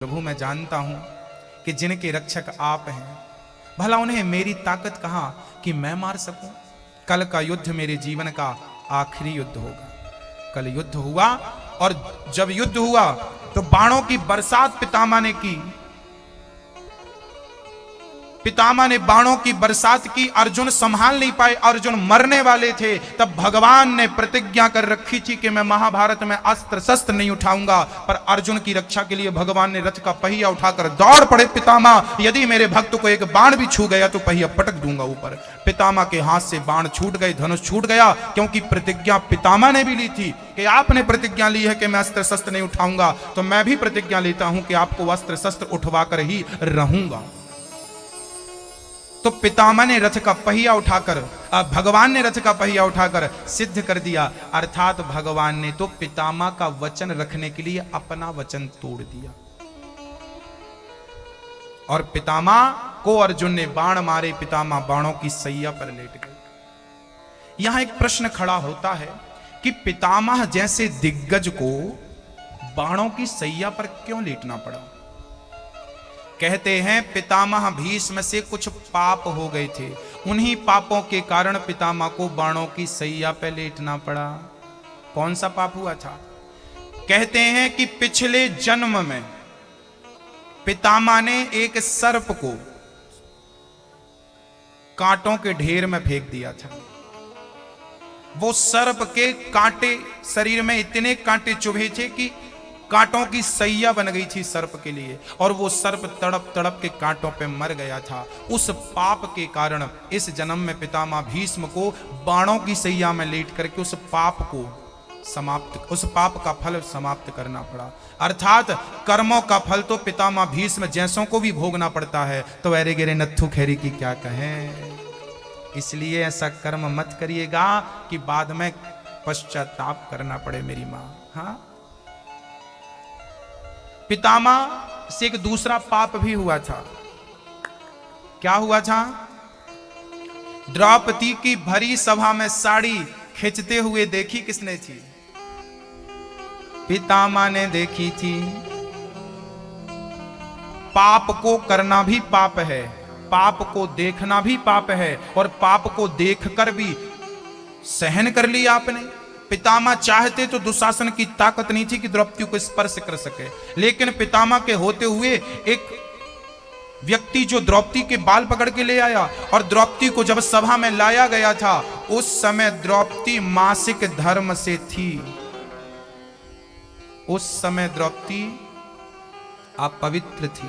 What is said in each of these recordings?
प्रभु मैं जानता हूं कि जिनके रक्षक आप हैं, भला उन्हें मेरी ताकत कहां कि मैं मार सकूं। कल का युद्ध मेरे जीवन का आखिरी युद्ध होगा। कल युद्ध हुआ और जब युद्ध हुआ तो बाणों की बरसात पितामह ने की। पितामह ने बाणों की बरसात की। अर्जुन संभाल नहीं पाए, अर्जुन मरने वाले थे। तब भगवान ने प्रतिज्ञा कर रखी थी कि मैं महाभारत में अस्त्र शस्त्र नहीं उठाऊंगा, पर अर्जुन की रक्षा के लिए भगवान ने रथ का पहिया उठाकर दौड़ पड़े। पितामह, यदि मेरे भक्त को एक बाण भी छू गया तो पहिया पटक दूंगा ऊपर। पितामह के हाथ से बाण छूट गए, धनुष छूट गया, क्योंकि प्रतिज्ञा पितामह ने भी ली थी कि आपने प्रतिज्ञा ली है कि मैं अस्त्र शस्त्र नहीं उठाऊंगा, तो मैं भी प्रतिज्ञा लेता हूं कि आपको अस्त्र शस्त्र उठवाकर ही रहूंगा। तो पितामह ने रथ का पहिया उठाकर, भगवान ने रथ का पहिया उठाकर सिद्ध कर दिया। अर्थात भगवान ने तो पितामह का वचन रखने के लिए अपना वचन तोड़ दिया। और पितामह को अर्जुन ने बाण मारे, पितामह बाणों की सैया पर लेट गए। यहां एक प्रश्न खड़ा होता है कि पितामह जैसे दिग्गज को बाणों की सैया पर क्यों लेटना पड़ा। कहते हैं पितामह भीष्म से कुछ पाप हो गए थे, उन्हीं पापों के कारण पितामह को बाणों की सैया पर लेटना पड़ा। कौन सा पाप हुआ था? कहते हैं कि पिछले जन्म में पितामह ने एक सर्प को कांटों के ढेर में फेंक दिया था। वो सर्प के कांटे, शरीर में इतने कांटे चुभे थे कि कांटों की सैया बन गई थी सर्प के लिए, और वो सर्प तड़प तड़प के कांटों पे मर गया था। उस पाप के कारण इस जन्म में पितामह भीष्म को बाणों की सैया में लेट करके उस पाप का फल समाप्त करना पड़ा। अर्थात कर्मों का फल तो पितामह भीष्म जैसों को भी भोगना पड़ता है, तो अरे गिरे नत्थु खैरी की क्या कहें। इसलिए ऐसा कर्म मत करिएगा कि बाद में पश्चाताप करना पड़े मेरी मां। हाँ, पितामह से एक दूसरा पाप भी हुआ था। क्या हुआ था? द्रौपदी की भरी सभा में साड़ी खींचते हुए देखी किसने थी? पितामह ने देखी थी। पाप को करना भी पाप है, पाप को देखना भी पाप है, और पाप को देखकर भी सहन कर लिया आपने। पितामह चाहते तो दुशासन की ताकत नहीं थी कि द्रौपदी को स्पर्श कर सके, लेकिन पितामह के होते हुए एक व्यक्ति जो द्रौपदी के बाल पकड़ के ले आया, और द्रौपदी को जब सभा में लाया गया था उस समय द्रौपदी मासिक धर्म से थी। उस समय द्रौपदी अपवित्र थी।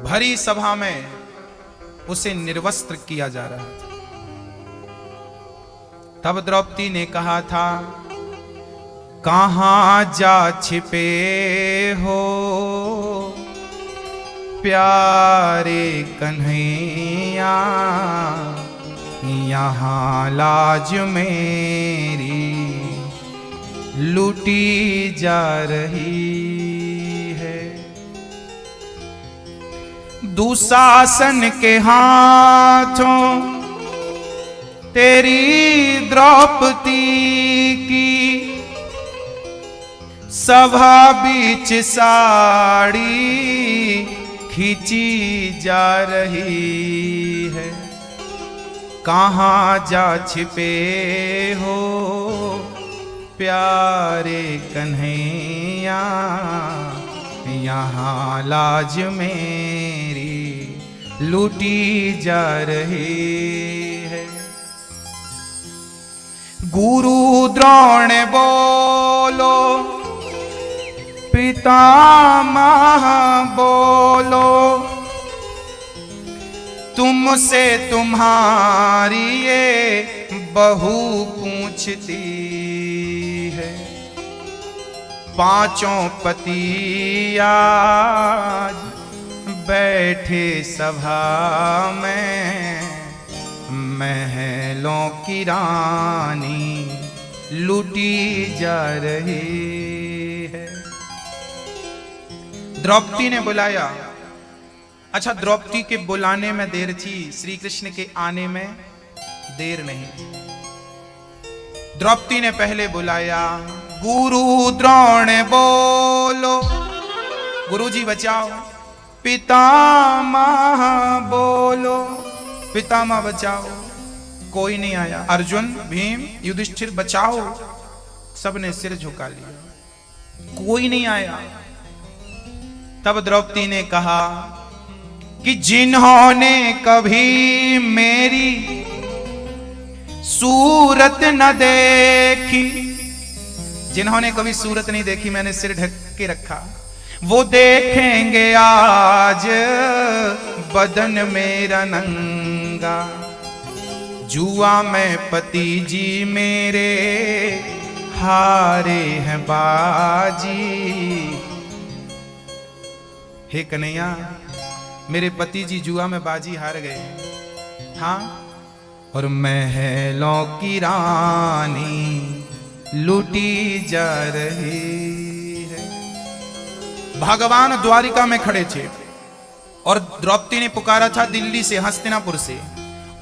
भरी सभा में उसे निर्वस्त्र किया जा रहा था। तब द्रौपदी ने कहा था, कहां जा छिपे हो प्यारे कन्हैया, यहां लाज मेरी लूटी जा रही है। दुशासन के हाथों तेरी द्रौपदी की सभा बीच साड़ी खींची जा रही है। कहां जा छिपे हो प्यारे कन्हैया, यहां लाज मेरी लूटी जा रही है। गुरु द्रोण बोलो, पितामह बोलो, तुमसे तुम्हारी ये बहू पूछती है। पांचों पति आज बैठे सभा में, महलों की रानी लूटी जा रही है। द्रौपदी ने बुलाया। अच्छा, द्रौपदी के बुलाने में देर थी, श्री कृष्ण के आने में देर नहीं थी। द्रौपदी ने पहले बुलाया, गुरु द्रोण बोलो, गुरुजी बचाओ। पितामह बोलो, पितामह बचाओ। कोई नहीं आया। अर्जुन, भीम, युधिष्ठिर बचाओ, सबने सिर झुका लिया, कोई नहीं आया। तब द्रौपदी ने कहा कि जिन्होंने कभी मेरी सूरत न देखी, जिन्होंने कभी सूरत नहीं देखी, मैंने सिर ढक के रखा, वो देखेंगे आज बदन मेरा नंगा। जुआ में पति जी मेरे हारे हैं बाजी। हे कन्हैया, मेरे पति जी जुआ में बाजी हार गए। हाँ, और महलों की रानी लूटी जा रही है। भगवान द्वारिका में खड़े थे और द्रौपदी ने पुकारा था दिल्ली से, हस्तिनापुर से।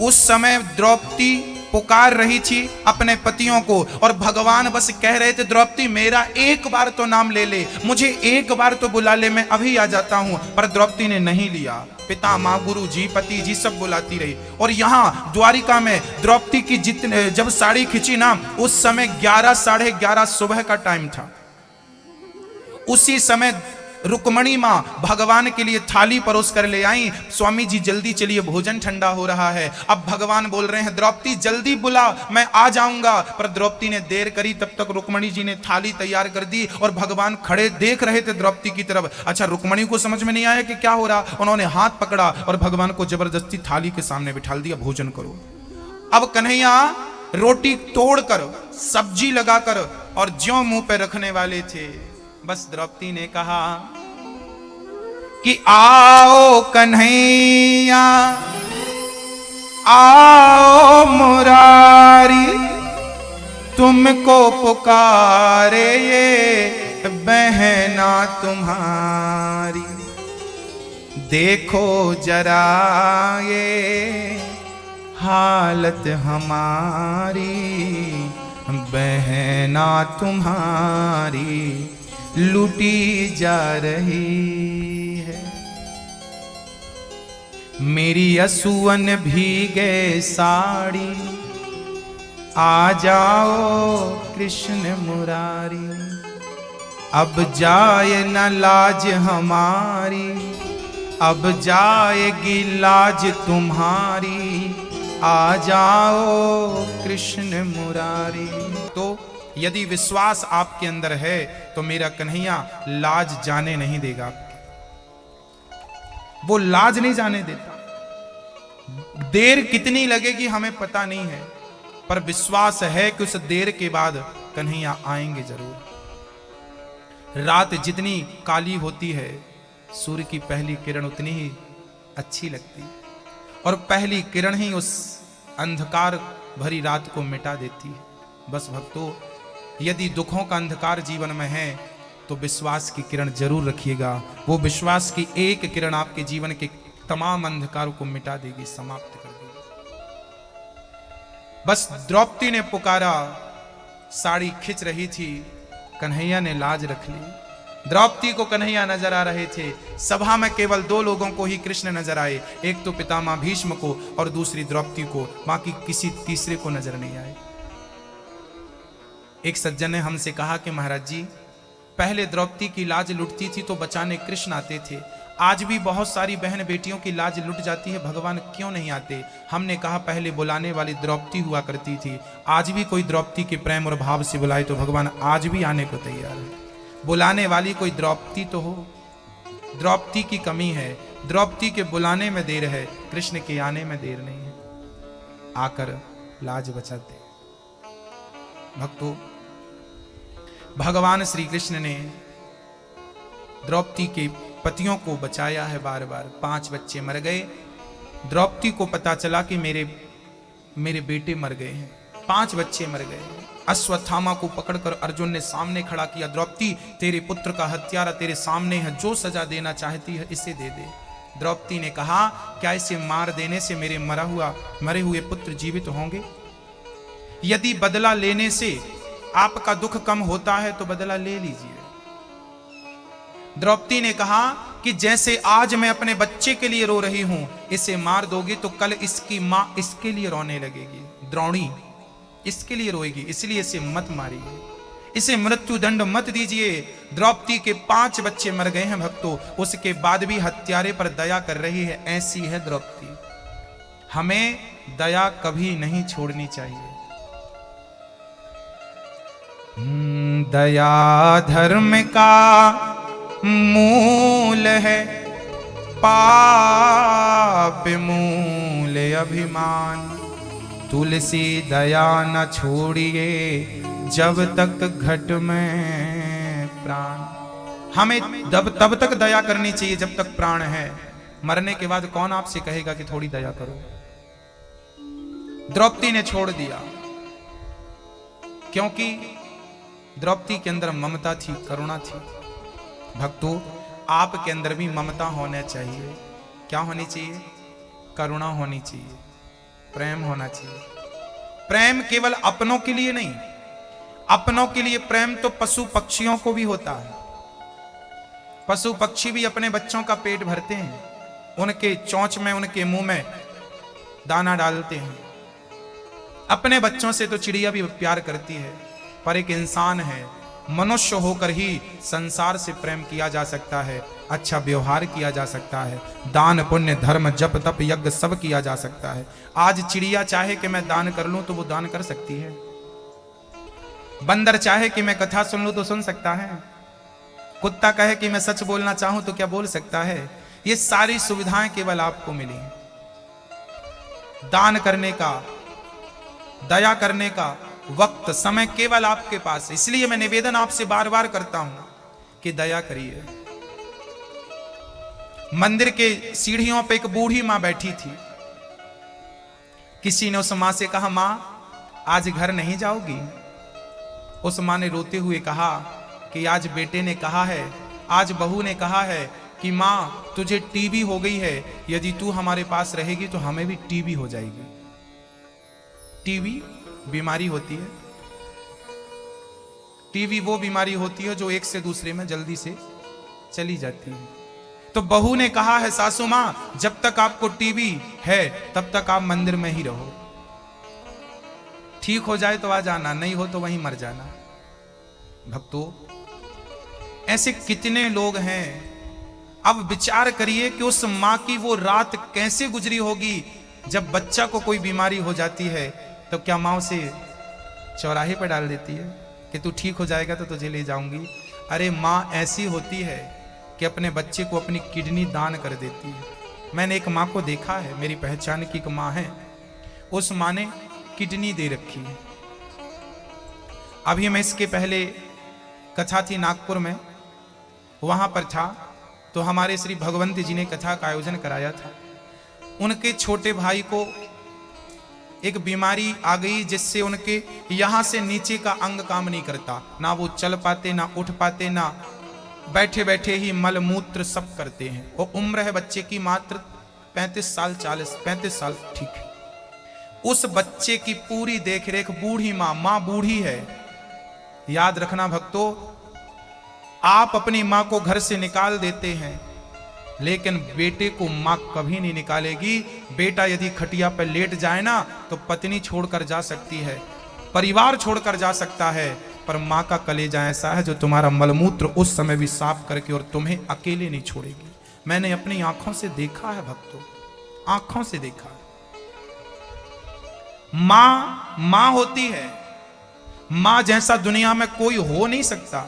उस समय द्रौपदी पुकार रही थी अपने पतियों को और भगवान बस कह रहे थे, द्रौपदी मेरा एक बार तो नाम ले ले, मुझे एक बार तो बुला ले, मैं अभी आ जाता हूं। पर द्रौपदी ने नहीं लिया। पितामह, गुरु जी, पति जी सब बुलाती रही। और यहां द्वारिका में द्रौपदी की जितने जब साड़ी खिंची ना, उस समय 11 साढ़े 11 सुबह का टाइम था। उसी समय रुक्मणी मां भगवान के लिए थाली परोस कर ले आई। स्वामी जी जल्दी चलिए, भोजन ठंडा हो रहा है। अब भगवान बोल रहे हैं, द्रौपदी जल्दी बुला, मैं आ जाऊंगा। पर द्रौपदी ने देर करी, तब तक रुक्मणी जी ने थाली तैयार कर दी और भगवान खड़े देख रहे थे द्रौपदी की तरफ। अच्छा, रुक्मणी को समझ में नहीं आया कि क्या हो रहा। उन्होंने हाथ पकड़ा और भगवान को जबरदस्ती थाली के सामने बिठा दिया, भोजन करो। अब कन्हैया रोटी तोड़कर, सब्जी लगाकर और ज्यों मुंह पे रखने वाले थे, बस द्रौपदी ने कहा कि आओ कन्हैया, आओ मुरारी, तुमको पुकारे ये बहना तुम्हारी। देखो जरा ये हालत हमारी, बहना तुम्हारी लूटी जा रही है। मेरी असुवन भीगे साड़ी, आ जाओ कृष्ण मुरारी। अब जाए न लाज हमारी, अब जाएगी लाज तुम्हारी। आ जाओ कृष्ण मुरारी। तो यदि विश्वास आपके अंदर है तो मेरा कन्हैया लाज जाने नहीं देगा। वो लाज नहीं जाने देता। देर कितनी लगेगी हमें पता नहीं है, पर विश्वास है कि उस देर के बाद कन्हैया आएंगे जरूर। रात जितनी काली होती है, सूर्य की पहली किरण उतनी ही अच्छी लगती है, और पहली किरण ही उस अंधकार भरी रात को मिटा देती है। बस भक्तों, यदि दुखों का अंधकार जीवन में है तो विश्वास की किरण जरूर रखिएगा। वो विश्वास की एक किरण आपके जीवन के तमाम अंधकारों को मिटा देगी, समाप्त कर देगी। बस द्रौपदी ने पुकारा, साड़ी खिंच रही थी, कन्हैया ने लाज रख ली। द्रौपदी को कन्हैया नजर आ रहे थे। सभा में केवल 2 लोगों को ही कृष्ण नजर आए, एक तो पितामह भीष्म को और दूसरी द्रौपदी को, बाकी किसी तीसरे को नजर नहीं आए। एक सज्जन ने हमसे कहा कि महाराज जी, पहले द्रौपदी की लाज लुटती थी तो बचाने कृष्ण आते थे, आज भी बहुत सारी बहन बेटियों की लाज लुट जाती है, भगवान क्यों नहीं आते? हमने कहा पहले बुलाने वाली द्रौपदी हुआ करती थी, आज भी कोई द्रौपदी के प्रेम और भाव से बुलाए तो भगवान आज भी आने को तैयार है। बुलाने वाली कोई द्रौपदी तो हो। द्रौपदी की कमी है, द्रौपदी के बुलाने में देर है, कृष्ण के आने में देर नहीं है। आकर लाज बचाते। भक्तों, भगवान श्री कृष्ण ने द्रौपदी के पतियों को बचाया है बार बार। 5 बच्चे मर गए। द्रौपदी को पता चला कि मेरे बेटे मर गए हैं, 5 बच्चे मर गए। अश्वत्थामा को पकड़कर अर्जुन ने सामने खड़ा किया, द्रौपदी तेरे पुत्र का हत्यारा तेरे सामने है, जो सजा देना चाहती है इसे दे दे। द्रौपदी ने कहा, क्या इसे मार देने से मेरे मरे हुए पुत्र जीवित होंगे? यदि बदला लेने से आपका दुख कम होता है तो बदला ले लीजिए। द्रौपदी ने कहा कि जैसे आज मैं अपने बच्चे के लिए रो रही हूं, इसे मार दोगी तो कल इसकी मां इसके लिए रोने लगेगी, द्रोणी इसके लिए रोएगी, इसलिए इसे मत मारिए, इसे मृत्यु दंड मत दीजिए। द्रौपदी के 5 बच्चे मर गए हैं भक्तों, उसके बाद भी हत्यारे पर दया कर रही है। ऐसी है द्रौपदी। हमें दया कभी नहीं छोड़नी चाहिए। दया धर्म का मूल है, पाप मूल अभिमान। तुलसी दया न छोड़िए जब तक घट में प्राण। हमें तब तक दया करनी चाहिए जब तक प्राण है। मरने के बाद कौन आपसे कहेगा कि थोड़ी दया करो। द्रौपदी ने छोड़ दिया क्योंकि द्रौपदी के अंदर ममता थी, करुणा थी। भक्तों, आपके अंदर भी ममता होना चाहिए। क्या होनी चाहिए? करुणा होनी चाहिए, प्रेम होना चाहिए। प्रेम केवल अपनों के लिए नहीं, अपनों के लिए प्रेम तो पशु पक्षियों को भी होता है। पशु पक्षी भी अपने बच्चों का पेट भरते हैं, उनके चोंच में, उनके मुंह में दाना डालते हैं। अपने बच्चों से तो चिड़िया भी प्यार करती है, पर एक इंसान है, मनुष्य होकर ही संसार से प्रेम किया जा सकता है, अच्छा व्यवहार किया जा सकता है, दान पुण्य धर्म जप तप यज्ञ सब किया जा सकता है। आज चिड़िया चाहे कि मैं दान कर लूं तो वो दान कर सकती है। बंदर चाहे कि मैं कथा सुन लूं तो सुन सकता है। कुत्ता कहे कि मैं सच बोलना चाहूं तो क्या बोल सकता है। ये सारी सुविधाएं केवल आपको मिली हैं। दान करने का, दया करने का वक्त, समय केवल आपके पास है। इसलिए मैं निवेदन आपसे बार बार करता हूं कि दया करिए। मंदिर के सीढ़ियों पे एक बूढ़ी मां बैठी थी। किसी ने उस मां से कहा, मां आज घर नहीं जाओगी? उस मां ने रोते हुए कहा कि आज बेटे ने कहा है, आज बहू ने कहा है कि मां तुझे टीबी हो गई है, यदि तू हमारे पास रहेगी तो हमें भी टीबी हो जाएगी। टीबी बीमारी होती है। टीबी वो बीमारी होती है जो एक से दूसरे में जल्दी से चली जाती है। तो बहू ने कहा है, सासू मां जब तक आपको टीबी है तब तक आप मंदिर में ही रहो, ठीक हो जाए तो आ जाना, नहीं हो तो वहीं मर जाना। भक्तों, ऐसे कितने लोग हैं। अब विचार करिए कि उस मां की वो रात कैसे गुजरी होगी जब बच्चा को कोई बीमारी हो जाती है तो क्या मां उसे चौराहे पर डाल देती है कि तू ठीक हो जाएगा तो तुझे ले जाऊंगी? अरे मां ऐसी होती है कि अपने बच्चे को अपनी किडनी दान कर देती है। मैंने एक मां को देखा है, मेरी पहचान की एक मां है, उस मां ने किडनी दे रखी है। अभी मैं इसके पहले कथा थी नागपुर में, वहां पर था तो हमारे श्री भगवंत जी ने कथा का आयोजन कराया था। उनके छोटे भाई को एक बीमारी आ गई जिससे उनके यहां से नीचे का अंग काम नहीं करता, ना वो चल पाते, ना उठ पाते, ना बैठे बैठे ही मल मूत्र सब करते हैं। और उम्र है बच्चे की मात्र 35 साल, 35 साल, ठीक है। उस बच्चे की पूरी देखरेख बूढ़ी मां बूढ़ी है। याद रखना भक्तों, आप अपनी मां को घर से निकाल देते हैं लेकिन बेटे को मां कभी नहीं निकालेगी। बेटा यदि खटिया पर लेट जाए ना तो पत्नी छोड़कर जा सकती है, परिवार छोड़कर जा सकता है, पर मां का कलेजा ऐसा है जो तुम्हारा मलमूत्र उस समय भी साफ करके और तुम्हें अकेले नहीं छोड़ेगी। मैंने अपनी आंखों से देखा है भक्तों, आंखों से देखा। मां होती है, मां जैसा दुनिया में कोई हो नहीं सकता।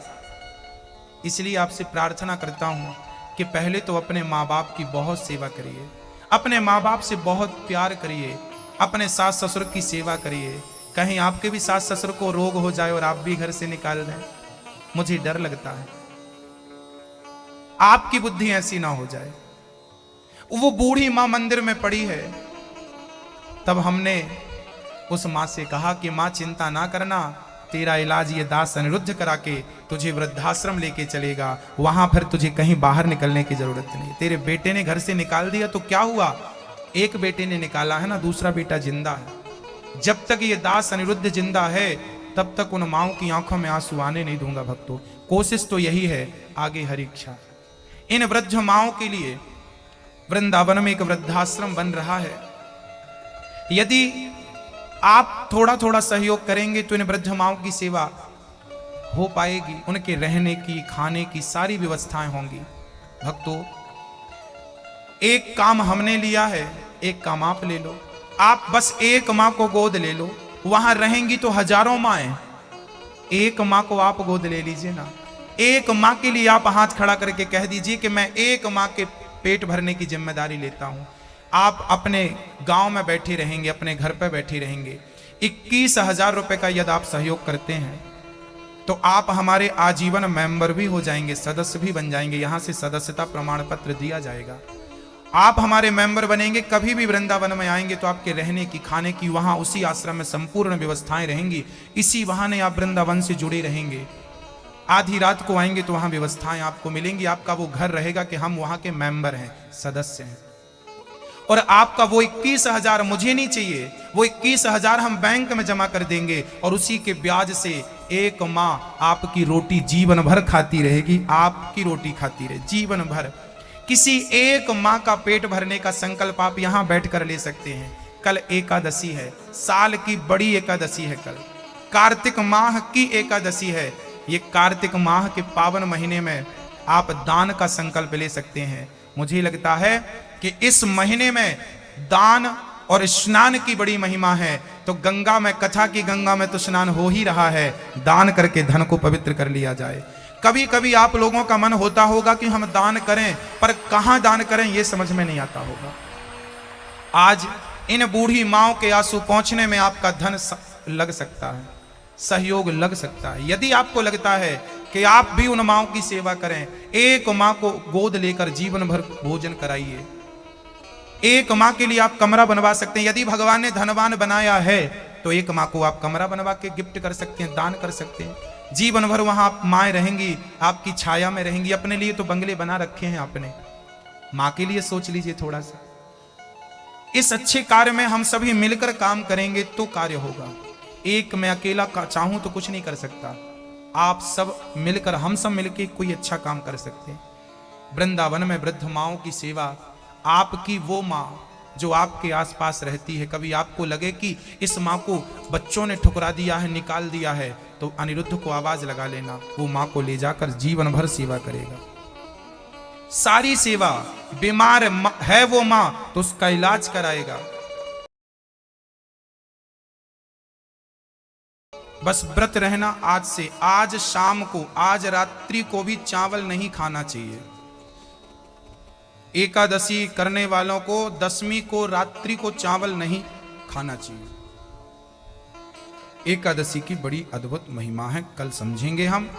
इसलिए आपसे प्रार्थना करता हूं कि पहले तो अपने माँ बाप की बहुत सेवा करिए, अपने माँ बाप से बहुत प्यार करिए, अपने सास ससुर की सेवा करिए। कहीं आपके भी सास ससुर को रोग हो जाए और आप भी घर से निकाल दें, मुझे डर लगता है। आपकी बुद्धि ऐसी ना हो जाए। वो बूढ़ी माँ मंदिर में पड़ी है, तब हमने उस माँ से कहा कि माँ चिंता ना करना, तेरा इलाज ये दास अनिरुद्ध करा के तुझे वृद्धाश्रम लेके चलेगा, वहां फिर तुझे कहीं बाहर निकलने की जरूरत नहीं। तेरे बेटे ने घर से निकाल दिया तो क्या हुआ, एक बेटे ने निकाला है ना, दूसरा बेटा जिंदा है। जब तक ये दास अनिरुद्ध जिंदा है तब तक उन माओं की आंखों में आंसू आने नहीं दूंगा भक्तों। कोशिश तो यही है, आगे हरि इच्छा। इन वृद्ध माओं के लिए वृंदावन में एक वृद्धाश्रम बन रहा है। यदि आप थोड़ा थोड़ा सहयोग करेंगे तो इन वृद्ध माओं की सेवा हो पाएगी, उनके रहने की खाने की सारी व्यवस्थाएं होंगी। भक्तों, एक काम हमने लिया है, एक काम आप ले लो। आप बस एक माँ को गोद ले लो, वहां रहेंगी तो हजारों माएं, एक माँ को आप गोद ले लीजिए ना। एक माँ के लिए आप हाथ खड़ा करके कह दीजिए कि मैं एक माँ के पेट भरने की जिम्मेदारी लेता हूं। आप अपने गांव में बैठे रहेंगे, अपने घर पर बैठे रहेंगे। 21,000 रुपए का यदि आप सहयोग करते हैं तो आप हमारे आजीवन मेंबर भी हो जाएंगे, सदस्य भी बन जाएंगे। यहां से सदस्यता प्रमाण पत्र दिया जाएगा। आप हमारे मेंबर बनेंगे, कभी भी वृंदावन में आएंगे तो आपके रहने की खाने की वहां उसी आश्रम में संपूर्ण व्यवस्थाएं रहेंगी। इसी बहाने आप वृंदावन से जुड़े रहेंगे। आधी रात को आएंगे तो वहां व्यवस्थाएं आपको मिलेंगी। आपका वो घर रहेगा कि हम वहां के मेंबर हैं, सदस्य हैं। और आपका वो 21,000 मुझे नहीं चाहिए, वो 21,000 हम बैंक में जमा कर देंगे और उसी के ब्याज से एक माँ आपकी रोटी जीवन भर खाती रहेगी, आपकी रोटी खाती रहे जीवन भर। किसी एक माँ का पेट भरने का संकल्प आप यहां बैठकर ले सकते हैं। कल एकादशी है, साल की बड़ी एकादशी है, कल कार्तिक माह की एकादशी है। ये कार्तिक माह के पावन महीने में आप दान का संकल्प ले सकते हैं। मुझे लगता है कि इस महीने में दान और स्नान की बड़ी महिमा है। तो गंगा में, कथा की गंगा में तो स्नान हो ही रहा है, दान करके धन को पवित्र कर लिया जाए। कभी कभी आप लोगों का मन होता होगा कि हम दान करें, पर कहां दान करें ये समझ में नहीं आता होगा। आज इन बूढ़ी माओं के आंसू पहुंचने में आपका धन लग सकता है, सहयोग लग सकता है। यदि आपको लगता है कि आप भी उन माओं की सेवा करें, एक माँ को गोद लेकर जीवन भर भोजन कराइए। एक माँ के लिए आप कमरा बनवा सकते हैं। यदि भगवान ने धनवान बनाया है तो एक माँ को आप कमरा बनवा के गिफ्ट कर सकते हैं, दान कर सकते हैं। जीवन भर वहां आप माएँ रहेंगी, आपकी छाया में रहेंगी। अपने लिए तो बंगले बना रखे हैं आपने, माँ के लिए सोच लीजिए थोड़ा सा। इस अच्छे कार्य में हम सभी मिलकर काम करेंगे तो कार्य होगा। एक मैं अकेला चाहूं तो कुछ नहीं कर सकता। आप सब मिलकर, हम सब मिलकर कोई अच्छा काम कर सकते हैं। वृंदावन में वृद्ध माओं की सेवा, आपकी वो माँ जो आपके आसपास रहती है, कभी आपको लगे कि इस माँ को बच्चों ने ठुकरा दिया है, निकाल दिया है, तो अनिरुद्ध को आवाज लगा लेना, वो माँ को ले जाकर जीवन भर सेवा करेगा। सारी सेवा, बीमार है वो माँ तो उसका इलाज कराएगा। बस व्रत रहना आज से, आज शाम को, आज रात्रि को भी चावल नहीं खाना चाहिए। एकादशी करने वालों को दशमी को रात्रि को चावल नहीं खाना चाहिए। एकादशी की बड़ी अद्भुत महिमा है, कल समझेंगे हम।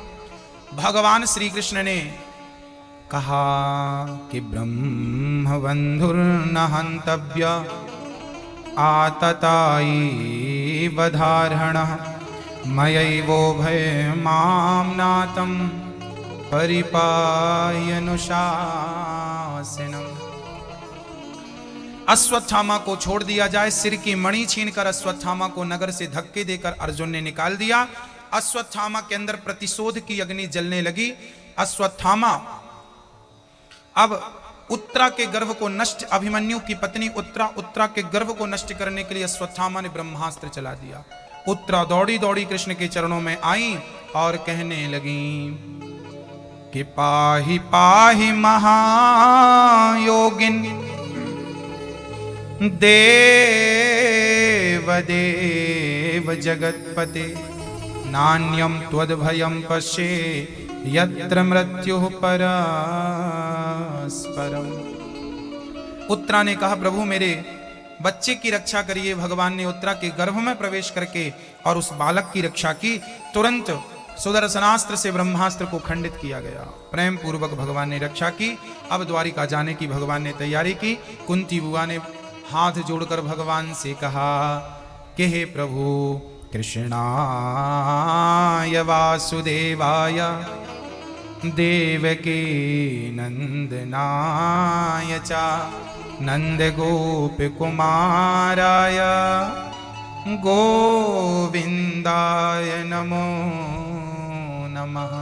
भगवान श्री कृष्ण ने कहा कि ब्रह्म बंधुर न हंतव्य आतताई वधारण मयैवो भय माम नातम परिपायनुशासनम। अश्वत्थामा को छोड़ दिया जाए। सिर की मणि छीनकर अश्वत्थामा को नगर से धक्के देकर अर्जुन ने निकाल दिया। अश्वत्थामा के अंदर प्रतिशोध की अग्नि जलने लगी। अश्वत्थामा अब उत्तरा के गर्भ को नष्ट, अभिमन्यु की पत्नी उत्तरा के गर्भ को नष्ट करने के लिए अश्वत्थामा ने ब्रह्मास्त्र चला दिया। उत्तरा दौड़ी दौड़ी कृष्ण के चरणों में आई और कहने लगी कि पाहि पाहि महायोगिन देव देव जगतपते नान्यम त्वद्भयं पश्ये यत्र मृत्युः परस्परम। उत्तरा ने कहा, प्रभु मेरे बच्चे की रक्षा करिए। भगवान ने उत्तरा के गर्भ में प्रवेश करके और उस बालक की रक्षा की। तुरंत सुदर्शनास्त्र से ब्रह्मास्त्र को खंडित किया गया। प्रेम पूर्वक भगवान ने रक्षा की। अब द्वारिका जाने की भगवान ने तैयारी की। कुंती बुआ ने हाथ जोड़कर भगवान से कहा कि हे प्रभु, कृष्णाय वासुदेवाय देवकी नंदनाय च नंद गोप कुमाराय गोविंदाय नमो नमः।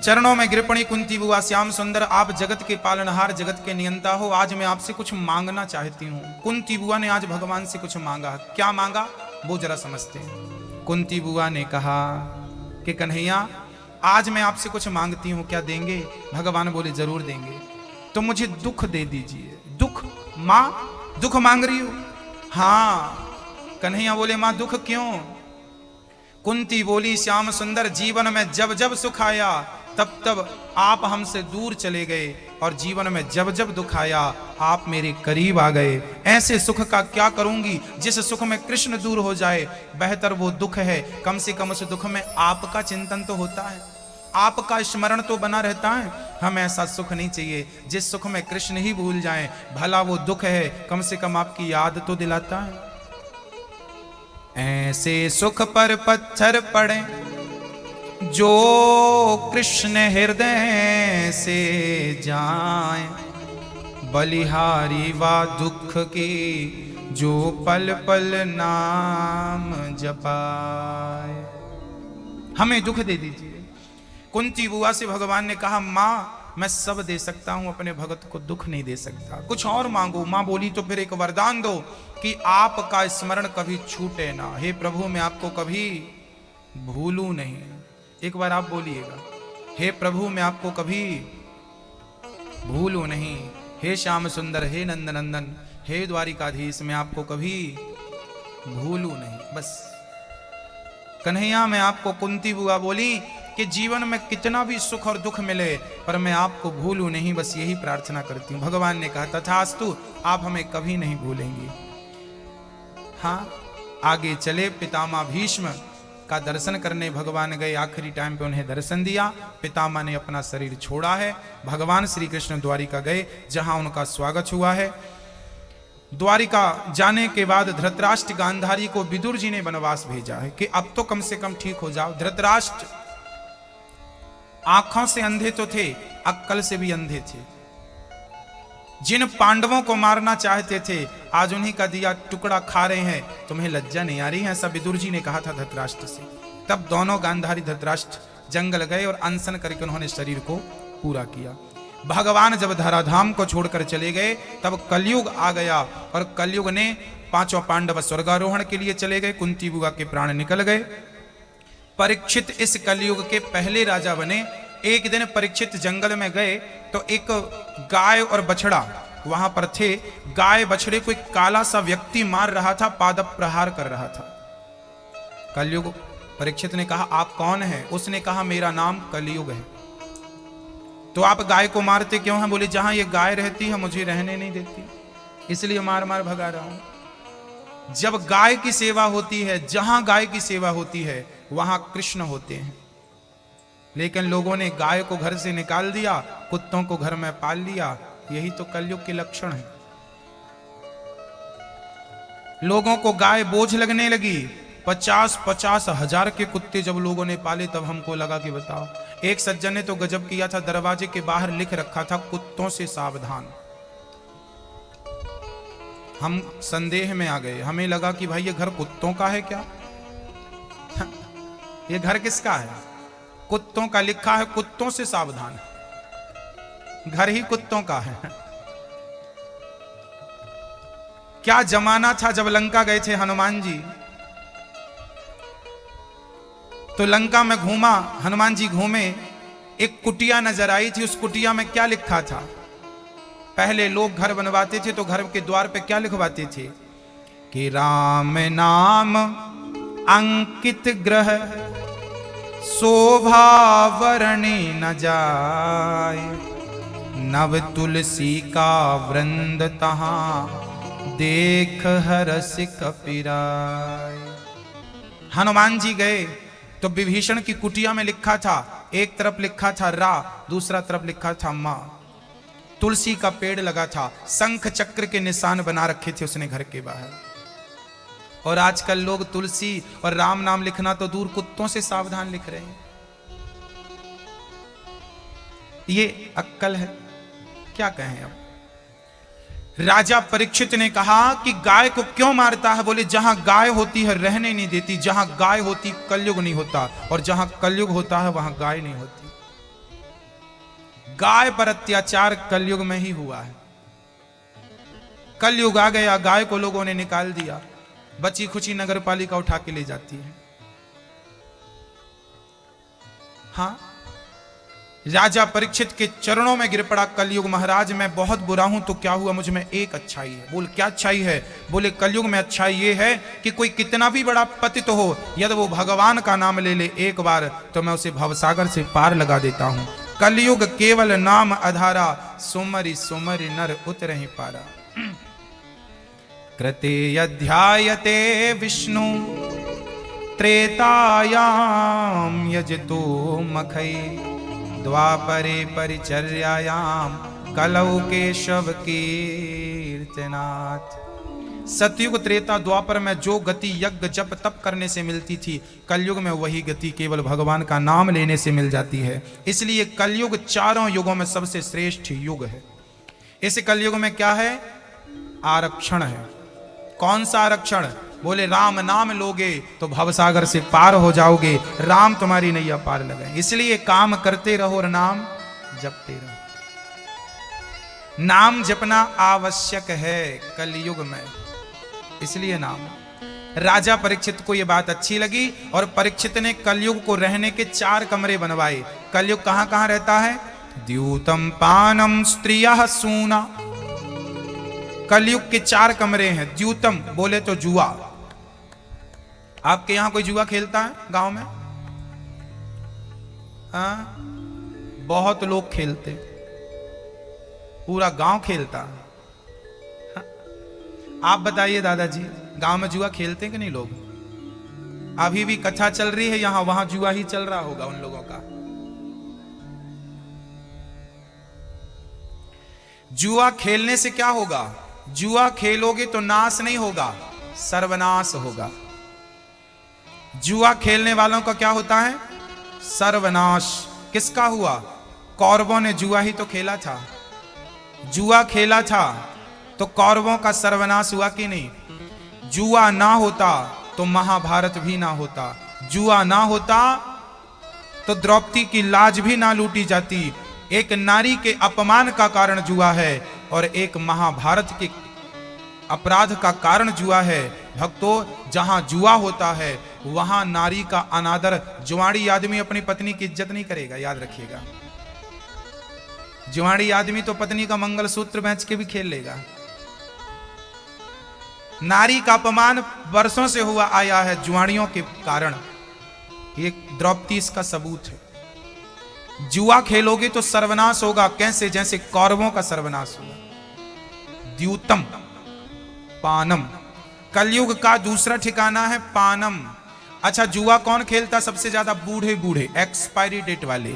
चरणों में गिरपणी कुंती बुआ, श्याम सुंदर आप जगत के पालनहार, जगत के नियंता हो, आज मैं आपसे कुछ मांगना चाहती हूँ। कुंती बुआ ने आज भगवान से कुछ मांगा। क्या मांगा वो जरा समझते हैं। कुंती बुआ ने कहा कि कन्हैया आज मैं आपसे कुछ मांगती हूँ, क्या देंगे? भगवान बोले जरूर देंगे, तो मुझे दुख दे दीजिए। दुख? माँ दुख मांग रही हो? हाँ। कन्हैया बोले माँ दुख क्यों? कुंती बोली श्याम सुंदर जीवन में जब जब सुख आया तब तब आप हमसे दूर चले गए, और जीवन में जब जब दुख आया आप मेरे करीब आ गए। ऐसे सुख का क्या करूंगी जिस सुख में कृष्ण दूर हो जाए, बेहतर वो दुख है। कम से कम उस दुख में आपका चिंतन तो होता है, आपका स्मरण तो बना रहता है। हम ऐसा सुख नहीं चाहिए जिस सुख में कृष्ण ही भूल जाएं। भला वो दुख है, कम से कम आपकी याद तो दिलाता है। ऐसे सुख पर पत्थर पड़े जो कृष्ण हृदय से जाए, बलिहारी वा दुख की जो पल पल नाम जपाए। हमें दुख दे दीजिए। कुंती बुआ से भगवान ने कहा माँ मैं सब दे सकता हूं, अपने भगत को दुख नहीं दे सकता, कुछ और मांगो। मां बोली तो फिर एक वरदान दो कि आपका स्मरण कभी छूटे ना। हे प्रभु मैं आपको कभी भूलूं नहीं। एक बार आप बोलिएगा, हे प्रभु मैं आपको कभी भूलूं नहीं। हे श्याम सुंदर, हे नंद नंदन, हे द्वारिकाधीश मैं आपको कभी भूलूं नहीं। बस कन्हैया मैं आपको, कुंती बुआ बोली कि जीवन में कितना भी सुख और दुख मिले पर मैं आपको भूलूं नहीं, बस यही प्रार्थना करती हूं। भगवान ने कहा तथास्तु, आप हमें कभी नहीं भूलेंगी। हाँ आगे चले, पितामह भीष्म का दर्शन करने भगवान गए। आखिरी टाइम पे उन्हें दर्शन दिया। पितामह ने अपना शरीर छोड़ा है। भगवान श्री कृष्ण द्वारिका गए जहां उनका स्वागत हुआ है। द्वारिका जाने के बाद धृतराष्ट्र गांधारी को विदुर जी ने वनवास भेजा है कि अब तो कम से कम ठीक हो जाओ। धृतराष्ट्र आंखों से अंधे तो थे, अक्कल से भी अंधे थे। जिन पांडवों को मारना चाहते थे आज उन्हीं का दिया टुकड़ा खा रहे हैं, तुम्हें लज्जा नहीं आ रही है? ऐसा विदुर जी ने कहा था धृतराष्ट्र से। तब दोनों गांधारी धृतराष्ट्र जंगल गए और अनशन करके उन्होंने शरीर को पूरा किया। भगवान जब धराधाम को छोड़कर चले गए तब कलयुग आ गया, और कलयुग ने पांचों पांडव स्वर्गारोहण के लिए चले गए। कुंती बुआ के प्राण निकल गए। परीक्षित इस कलयुग के पहले राजा बने। एक दिन परीक्षित जंगल में गए तो एक गाय और बछड़ा वहां पर थे। गाय बछड़े को एक काला सा व्यक्ति मार रहा था, पादप प्रहार कर रहा था। कलयुग, परीक्षित ने कहा आप कौन हैं? उसने कहा मेरा नाम कलयुग है। तो आप गाय को मारते क्यों हैं? बोले जहां ये गाय रहती है मुझे रहने नहीं देती, इसलिए मार मार भगा रहा हूं। जब गाय की सेवा होती है, जहां गाय की सेवा होती है वहां कृष्ण होते हैं। लेकिन लोगों ने गाय को घर से निकाल दिया, कुत्तों को घर में पाल लिया। यही तो कलयुग के लक्षण है। लोगों को गाय बोझ लगने लगी। 50-50 हजार के कुत्ते जब लोगों ने पाले तब हमको लगा कि बताओ। एक सज्जन ने तो गजब किया था, दरवाजे के बाहर लिख रखा था कुत्तों से सावधान। हम संदेह में आ गए, हमें लगा कि भाई ये घर कुत्तों का है क्या? ये घर किसका है? कुत्तों का लिखा है, कुत्तों से सावधान। घर ही कुत्तों का है। क्या जमाना था जब लंका गए थे हनुमान जी। तो लंका में घूमा, हनुमान जी घूमे, एक कुटिया नजर आई थी। उस कुटिया में क्या लिखा था? पहले लोग घर बनवाते थे तो घर के द्वार पे क्या लिखवाते थे कि राम नाम अंकित ग्रह, शोभा वर्णी न जाए, नव तुलसी का वृंद तहां देख हरस कपिराय। हनुमान जी गए तो विभीषण की कुटिया में लिखा था, एक तरफ लिखा था रा, दूसरा तरफ लिखा था मां। तुलसी का पेड़ लगा था, शंख चक्र के निशान बना रखे थे उसने घर के बाहर। और आजकल लोग तुलसी और राम नाम लिखना तो दूर, कुत्तों से सावधान लिख रहे हैं। ये अक्कल है? क्या कहें अब। राजा परीक्षित ने कहा कि गाय को क्यों मारता है? बोले जहां गाय होती है रहने नहीं देती, जहां गाय होती कलयुग नहीं होता, और जहां कलयुग होता है वहां गाय नहीं होती। गाय पर अत्याचार कलयुग में ही हुआ है। कलयुग आ गया, गाय को लोगों ने निकाल दिया, बची खुची नगर पालिका उठा के ले जाती है। हाँ, राजा परीक्षित के चरणों में गिर पड़ा कलयुग, महाराज मैं बहुत बुरा हूं तो क्या हुआ, मुझ में एक अच्छाई है। बोल क्या अच्छाई है? बोले कलयुग में अच्छाई ये है कि कोई कितना भी बड़ा पतित हो, यदि वो भगवान का नाम ले ले एक बार तो मैं उसे भवसागर से पार लगा देता हूं। कलयुग केवल नाम आधारा, सुमरि सुमरि नर उतरहि पारा। कृते अध्यायते विष्णु त्रेतायाम यजतो मखै, द्वापरे परिचर्यायाम कलौ केशव कीर्तनाथ। सतयुग त्रेता द्वापर में जो गति यज्ञ जप तप करने से मिलती थी, कलयुग में वही गति केवल भगवान का नाम लेने से मिल जाती है। इसलिए कलयुग चारों युगों में सबसे श्रेष्ठ युग है। इस कलयुग में क्या है? आरक्षण है। कौन सा आरक्षण? बोले राम नाम लोगे तो भवसागर से पार हो जाओगे, राम तुम्हारी नैया पार लगाए। इसलिए काम करते रहो और नाम जपते रहो। नाम जपना आवश्यक है कलयुग में, इसलिए नाम। राजा परीक्षित को यह बात अच्छी लगी और परीक्षित ने कलयुग को रहने के 4 कमरे बनवाए। कलयुग कहां कहां रहता है? द्यूतम पानम स्त्रियः सूना। कलयुग के 4 कमरे हैं। द्यूतम बोले तो जुआ। आपके यहां कोई जुआ खेलता है गांव में? हाँ, बहुत लोग खेलते, पूरा गांव खेलता। हाँ? आप बताइए दादाजी, गांव में जुआ खेलते कि नहीं लोग? अभी भी कथा चल रही है यहां, वहां जुआ ही चल रहा होगा उन लोगों का। जुआ खेलने से क्या होगा? जुआ खेलोगे तो नाश नहीं होगा, सर्वनाश होगा। जुआ खेलने वालों का क्या होता है? सर्वनाश। किसका हुआ? कौरवों ने जुआ ही तो खेला था। जुआ खेला था तो कौरवों का सर्वनाश हुआ कि नहीं? जुआ ना होता तो महाभारत भी ना होता। जुआ ना होता तो द्रौपदी की लाज भी ना लूटी जाती। एक नारी के अपमान का कारण जुआ है और एक महाभारत के अपराध का कारण जुआ है। भक्तों, जहां जुआ होता है वहां नारी का अनादर। जुआड़ी आदमी अपनी पत्नी की इज्जत नहीं करेगा, याद रखिएगा। जुआड़ी आदमी तो पत्नी का मंगलसूत्र बेच के भी खेल लेगा। नारी का अपमान वर्षों से हुआ आया है जुआड़ियों के कारण। ये द्रौपदी इसका सबूत है। जुआ खेलोगे तो सर्वनाश होगा। कैसे? जैसे कौरवों का सर्वनाश हुआ। द्यूतम पानम, कलयुग का दूसरा ठिकाना है पानम। अच्छा, जुआ कौन खेलता सबसे ज्यादा? बूढ़े बूढ़े, एक्सपायरी डेट वाले,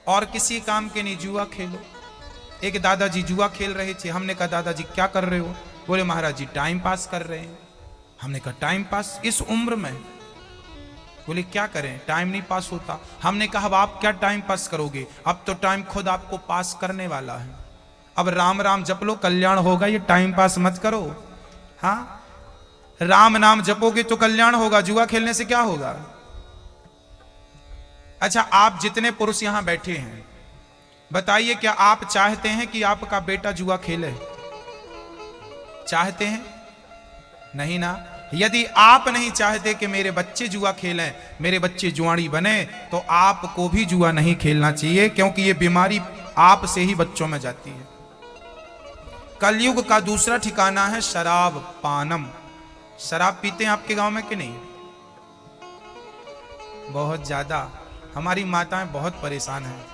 और किसी काम के नहीं। जुआ खेलो। एक दादाजी जुआ खेल रहे थे। हमने कहा दादाजी क्या कर रहे हो? बोले महाराज जी टाइम पास कर रहे हैं। हमने कहा टाइम पास इस उम्र में? बोले क्या करें, टाइम नहीं पास होता। हमने कहा अब आप क्या टाइम पास करोगे? अब तो टाइम खुद आपको पास करने वाला है। अब राम राम जप लो, कल्याण होगा। ये टाइम पास मत करो। हाँ, राम नाम जपोगे तो कल्याण होगा। जुआ खेलने से क्या होगा? अच्छा, आप जितने पुरुष यहां बैठे हैं बताइए, क्या आप चाहते हैं कि आपका बेटा जुआ खेले? चाहते हैं? नहीं ना। यदि आप नहीं चाहते कि मेरे बच्चे जुआ खेलें, मेरे बच्चे जुआड़ी बने, तो आपको भी जुआ नहीं खेलना चाहिए, क्योंकि ये बीमारी आप से ही बच्चों में जाती है। कलयुग का दूसरा ठिकाना है शराब पानम। शराब पीते हैं आपके गांव में कि नहीं? बहुत ज्यादा। हमारी माताएं बहुत परेशान हैं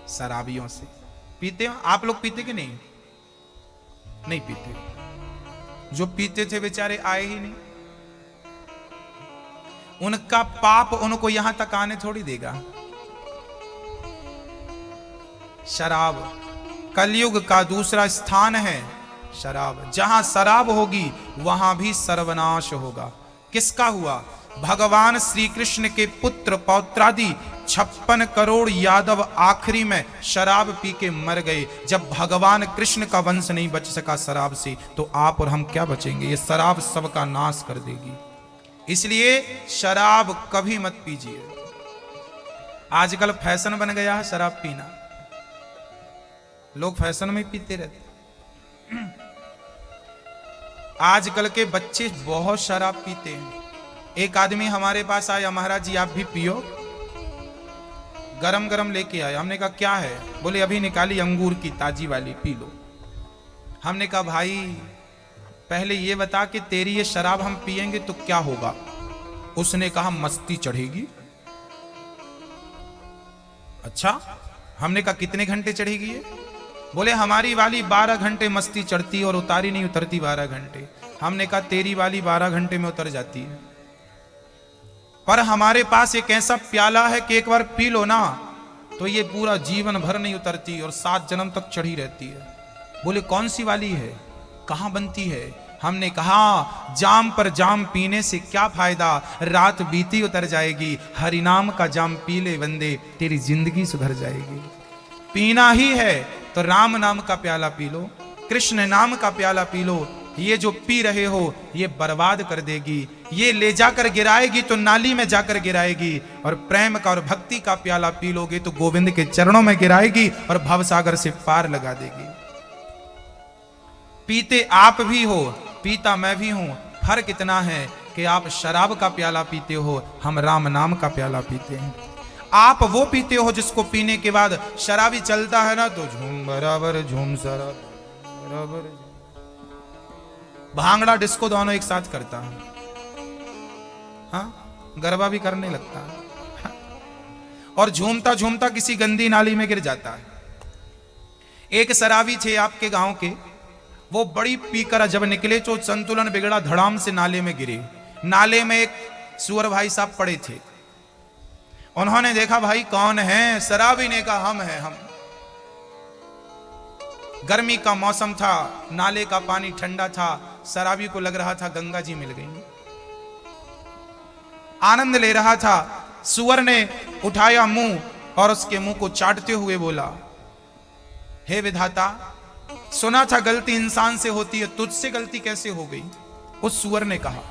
शराबियों से। पीते हो आप लोग? पीते कि नहीं? नहीं पीते। जो पीते थे बेचारे आए ही नहीं। उनका पाप उनको यहां तक आने थोड़ी देगा। शराब कलयुग का दूसरा स्थान है शराब। जहां शराब होगी वहां भी सर्वनाश होगा। किसका हुआ? भगवान श्री कृष्ण के पुत्र पौत्रादि 56 करोड़ यादव आखिरी में शराब पी के मर गए। जब भगवान कृष्ण का वंश नहीं बच सका शराब से, तो आप और हम क्या बचेंगे? ये शराब सबका नाश कर देगी। इसलिए शराब कभी मत पीजिए। आजकल फैशन बन गया है शराब पीना, लोग फैशन में पीते रहते। आजकल के बच्चे बहुत शराब पीते हैं। एक आदमी हमारे पास आया, महाराज जी आप भी पियो, गरम गरम लेके आया। हमने कहा क्या है? बोले अभी निकाली अंगूर की ताजी वाली, पी लो। हमने कहा भाई पहले ये बता कि तेरी ये शराब हम पिएंगे तो क्या होगा? उसने कहा मस्ती चढ़ेगी। अच्छा, हमने कहा कितने घंटे चढ़ेगी ये? बोले हमारी वाली 12 घंटे मस्ती चढ़ती और उतारी नहीं उतरती 12 घंटे। हमने कहा तेरी वाली 12 घंटे में उतर जाती है, पर हमारे पास एक ऐसा प्याला है कि एक बार पी लो ना तो ये पूरा जीवन भर नहीं उतरती और 7 जन्म तक चढ़ी रहती है। बोले कौन सी वाली है, कहां बनती है? हमने कहा जाम पर जाम पीने से क्या फायदा, रात बीती उतर जाएगी। हरिनाम का जाम पी ले बंदे, तेरी जिंदगी सुधर जाएगी। पीना ही है तो राम नाम का प्याला पी लो, कृष्ण नाम का प्याला पी लो। ये जो पी रहे हो ये बर्बाद कर देगी, ये ले जाकर गिराएगी तो नाली में जाकर गिराएगी। और प्रेम का और भक्ति का प्याला पी लोगे तो गोविंद के चरणों में गिराएगी और भवसागर से पार लगा देगी। पीते आप भी हो, पीता मैं भी हूं। फर्क इतना है कि आप शराब का प्याला पीते हो, हम राम नाम का प्याला पीते हैं। आप वो पीते हो जिसको पीने के बाद शराबी चलता है ना तो झूम बराबर झूम शराब बराबर, भांगड़ा डिस्को दोनों एक साथ करता है, हाँ गरबा भी करने लगता है, हाँ? और झूमता झूमता किसी गंदी नाली में गिर जाता है। एक शराबी थे आपके गांव के, वो बड़ी पीकर जब निकले तो संतुलन बिगड़ा, धड़ाम से नाले में गिरे। नाले में एक सुअर भाई साहब पड़े थे। उन्होंने देखा भाई कौन है? शराबी ने कहा हम हैं हम। गर्मी का मौसम था, नाले का पानी ठंडा था, शराबी को लग रहा था गंगा जी मिल गई। आनंद ले रहा था। सुअर ने उठाया मुंह और उसके मुंह को चाटते हुए बोला, हे विधाता, सुना था गलती इंसान से होती है, तुझसे गलती कैसे हो गई? उस सुअर ने कहा।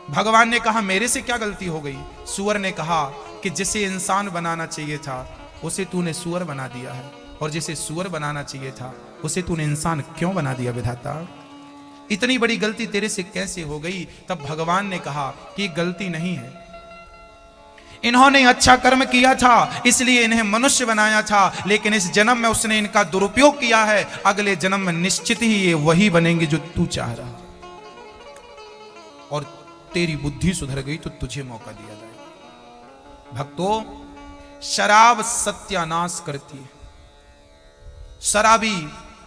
भगवान ने कहा मेरे से क्या गलती हो गई? सुअर ने कहा कि जिसे इंसान बनाना चाहिए था उसे तूने सुअर बना दिया है, और जिसे सुअर बनाना चाहिए था उसे तूने इंसान क्यों बना दिया विधाता? इतनी बड़ी गलती तेरे से कैसे हो गई? तब भगवान ने कहा कि गलती नहीं है, इन्होंने अच्छा कर्म किया था इसलिए इन्हें मनुष्य बनाया था, लेकिन इस जन्म में उसने इनका दुरुपयोग किया है। अगले जन्म में निश्चित ही ये वही बनेंगे जो तू चाह रहा, और तेरी बुद्धि सुधर गई तो तुझे मौका दिया जाएगा। भक्तों, शराब सत्यानाश करती है। शराबी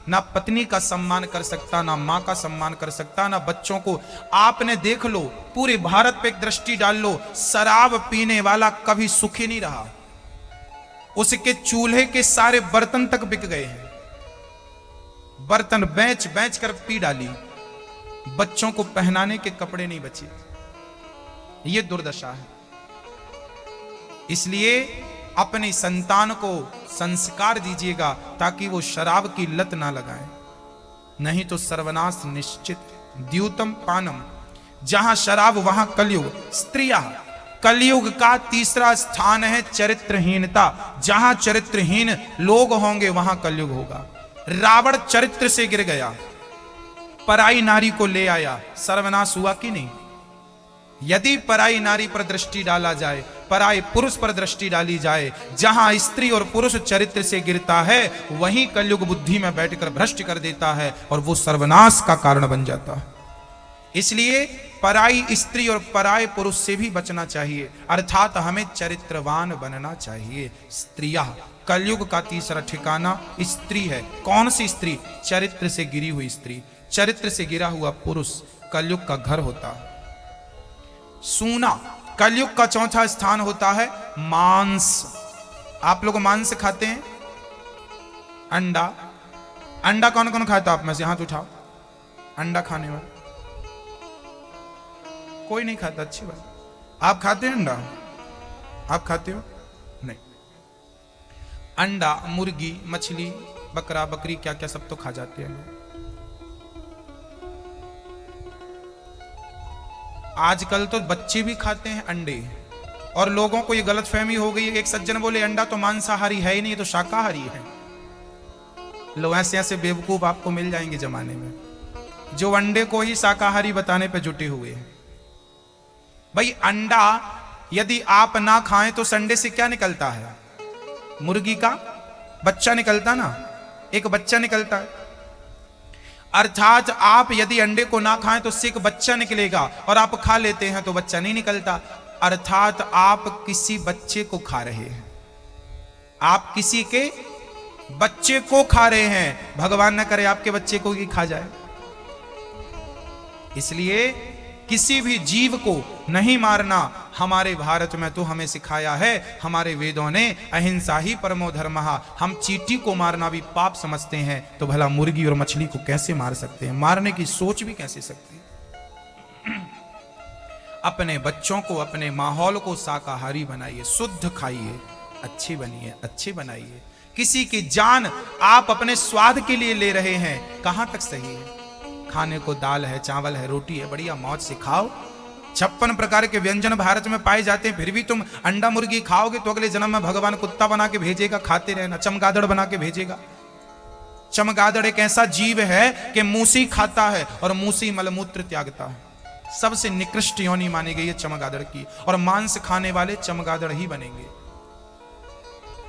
ना पत्नी का सम्मान कर सकता, ना मां का सम्मान कर सकता, ना बच्चों को। आपने देख लो, पूरे भारत पे एक दृष्टि डाल लो, शराब पीने वाला कभी सुखी नहीं रहा। उसके चूल्हे के सारे बर्तन तक बिक गए हैं, बर्तन बेच बेच कर पी डाली, बच्चों को पहनाने के कपड़े नहीं बचे। ये दुर्दशा है। इसलिए अपनी संतान को संस्कार दीजिएगा ताकि वो शराब की लत ना लगाए, नहीं तो सर्वनाश निश्चित। द्यूतम पानम, जहां शराब वहां कलयुग। स्त्रियां, कलयुग का तीसरा स्थान है चरित्रहीनता। जहां चरित्रहीन लोग होंगे वहां कलयुग होगा। रावण चरित्र से गिर गया, पराई नारी को ले आया, सर्वनाश हुआ कि नहीं? यदि पराई नारी पर दृष्टि डाला जाए, पराई पुरुष पर दृष्टि डाली जाए, जहां स्त्री और पुरुष चरित्र से गिरता है वहीं कलयुग बुद्धि में बैठकर भ्रष्ट कर देता है और वो सर्वनाश का कारण बन जाता है। इसलिए पराई स्त्री और पराय पुरुष से भी बचना चाहिए, अर्थात हमें चरित्रवान बनना चाहिए। स्त्रियां, कलयुग का तीसरा ठिकाना स्त्री है। कौन सी स्त्री? चरित्र से गिरी हुई स्त्री। चरित्र से गिरा हुआ पुरुष कलयुग का घर होता है। सूना, कलयुग का चौथा स्थान होता है मांस। आप लोग मांस खाते हैं? अंडा, अंडा कौन कौन खाता? आप में से हाथ उठाओ। अंडा खाने वाले कोई नहीं खाता, अच्छी बात। आप खाते हैं अंडा? आप खाते हो? नहीं। अंडा, मुर्गी, मछली, बकरा, बकरी, क्या क्या सब तो खा जाते हैं लोग। आजकल तो बच्चे भी खाते हैं अंडे, और लोगों को ये गलतफहमी हो गई है। एक सज्जन बोले अंडा तो मांसाहारी है ही नहीं, तो शाकाहारी है। लोग ऐसे ऐसे बेवकूफ आपको मिल जाएंगे जमाने में, जो अंडे को ही शाकाहारी बताने पे जुटे हुए हैं। भाई अंडा यदि आप ना खाएं तो संडे से क्या निकलता है? मुर्गी का बच्चा निकलता ना, एक बच्चा निकलता है। अर्थात आप यदि अंडे को ना खाएं तो उससे एक बच्चा निकलेगा, और आप खा लेते हैं तो बच्चा नहीं निकलता। अर्थात आप किसी बच्चे को खा रहे हैं, आप किसी के बच्चे को खा रहे हैं। भगवान न करे आपके बच्चे को ही खा जाए। इसलिए किसी भी जीव को नहीं मारना हमारे भारत में तो हमें सिखाया है हमारे वेदों ने, अहिंसा ही परमो धर्मः। हम चींटी को मारना भी पाप समझते हैं, तो भला मुर्गी और मछली को कैसे मार सकते हैं? मारने की सोच भी कैसे सकते हैं? अपने बच्चों को, अपने माहौल को शाकाहारी बनाइए, शुद्ध खाइए, अच्छी बनिए, अच्छे बनाइए। किसी की जान आप अपने स्वाद के लिए ले रहे हैं, कहां तक सही है? खाने को दाल है, चावल है, रोटी है, बढ़िया मौज से खाओ। 56 प्रकार के व्यंजन भारत में पाए जाते हैं, फिर भी तुम अंडा मुर्गी खाओगे तो अगले जन्म में भगवान कुत्ता बना के भेजेगा, खाते रहना। चमगादड़ बना के भेजेगा। चमगादड़ एक ऐसा जीव है कि मूसी खाता है और मूसी मलमूत्र त्यागता है। सबसे निकृष्ट योनि मानी गई है चमगादड़ की, और मांस खाने वाले चमगादड़ ही बनेंगे।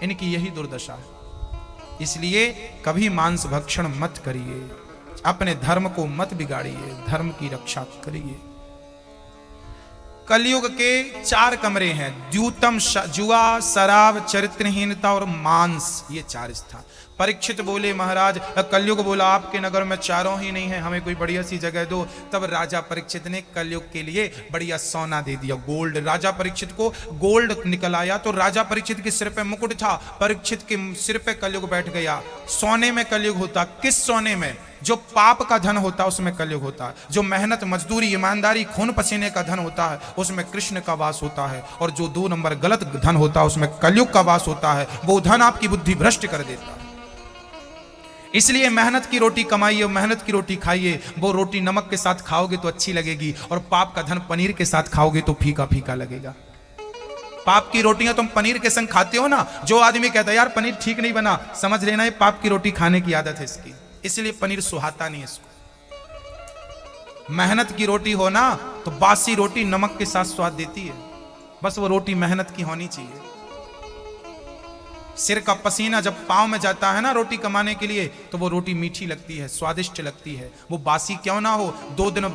इनकी यही दुर्दशा है। इसलिए कभी मांस भक्षण मत करिए, अपने धर्म को मत बिगाड़िए, धर्म की रक्षा करिए। कलयुग के 4 कमरे हैं, द्यूतम, जुआ, शराब, चरित्रहीनता और मांस, ये 4 स्थान। परीक्षित बोले महाराज, कलयुग बोला आपके नगर में चारों ही नहीं है, हमें कोई बढ़िया सी जगह दो। तब राजा परीक्षित ने कलयुग के लिए बढ़िया सोना दे दिया, गोल्ड। राजा परीक्षित को गोल्ड निकल आया, तो राजा परीक्षित के सिर पे मुकुट था, परीक्षित के सिर पे कलयुग बैठ गया। सोने में कलयुग होता, किस सोने में? जो पाप का धन होता है उसमें कलयुग होता है। जो मेहनत, मजदूरी, ईमानदारी, खून पसीने का धन होता है उसमें कृष्ण का वास होता है। और जो 2 नंबर गलत धन होता है उसमें कलयुग का वास होता है। वो धन आपकी बुद्धि भ्रष्ट कर देता है। इसलिए मेहनत की रोटी कमाइए, मेहनत की रोटी खाइए। वो रोटी नमक के साथ खाओगे तो अच्छी लगेगी, और पाप का धन पनीर के साथ खाओगे तो फीका फीका लगेगा। पाप की रोटियां तुम पनीर के संग खाते हो ना, जो आदमी कहता है यार पनीर ठीक नहीं बना, समझ लेना ये पाप की रोटी खाने की आदत है इसकी, इसलिए पनीर सुहाता नहीं इसको। मेहनत की रोटी हो ना तो बासी रोटी नमक के साथ स्वाद देती है, बस वो रोटी मेहनत की होनी चाहिए। सिर का पसीना जब पांव में जाता है ना रोटी कमाने के लिए, तो वो रोटी मीठी लगती है, स्वादिष्ट लगती है। वो बासी क्यों ना हो, 2 दिन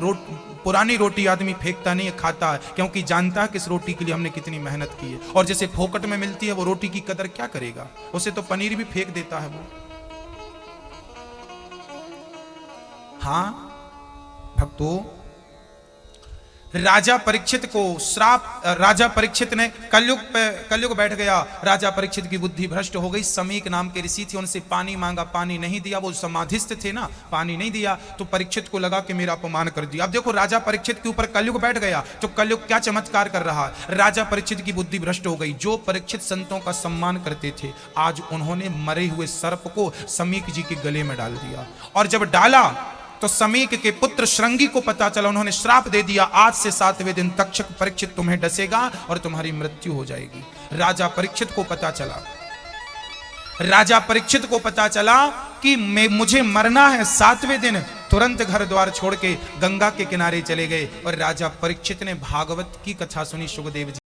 पुरानी रोटी आदमी फेंकता नहीं है, खाता है, क्योंकि जानता है कि इस रोटी के लिए हमने कितनी मेहनत की है। और जैसे फोकट में मिलती है वो रोटी की कदर क्या करेगा, उसे तो पनीर भी फेंक देता है वो। हाँ भक्तों, राजा परीक्षित को श्राप, राजा परीक्षित ने कलयुग बैठ गया, राजा परीक्षित की बुद्धि भ्रष्ट हो गई। समीक नाम के ऋषि थे, उनसे पानी मांगा, पानी नहीं दिया। वो समाधिस्थ थे ना, पानी नहीं दिया तो परीक्षित को लगा कि मेरा अपमान कर दिया। अब देखो राजा परीक्षित के ऊपर कलयुग बैठ गया, तो कलयुग क्या चमत्कार कर रहा। राजा परीक्षित की बुद्धि भ्रष्ट हो गई। जो परीक्षित संतों का सम्मान करते थे, आज उन्होंने मरे हुए सर्प को समीक जी के गले में डाल दिया। और जब डाला तो समीक के पुत्र श्रृंगी को पता चला, उन्होंने श्राप दे दिया, आज से 7वें दिन तक्षक परीक्षित तुम्हें डसेगा और तुम्हारी मृत्यु हो जाएगी। राजा परीक्षित को पता चला, राजा परीक्षित को पता चला कि मुझे मरना है 7वें दिन। तुरंत घर द्वार छोड़ के गंगा के किनारे चले गए और राजा परीक्षित ने भागवत की कथा सुनी सुखदेव जी।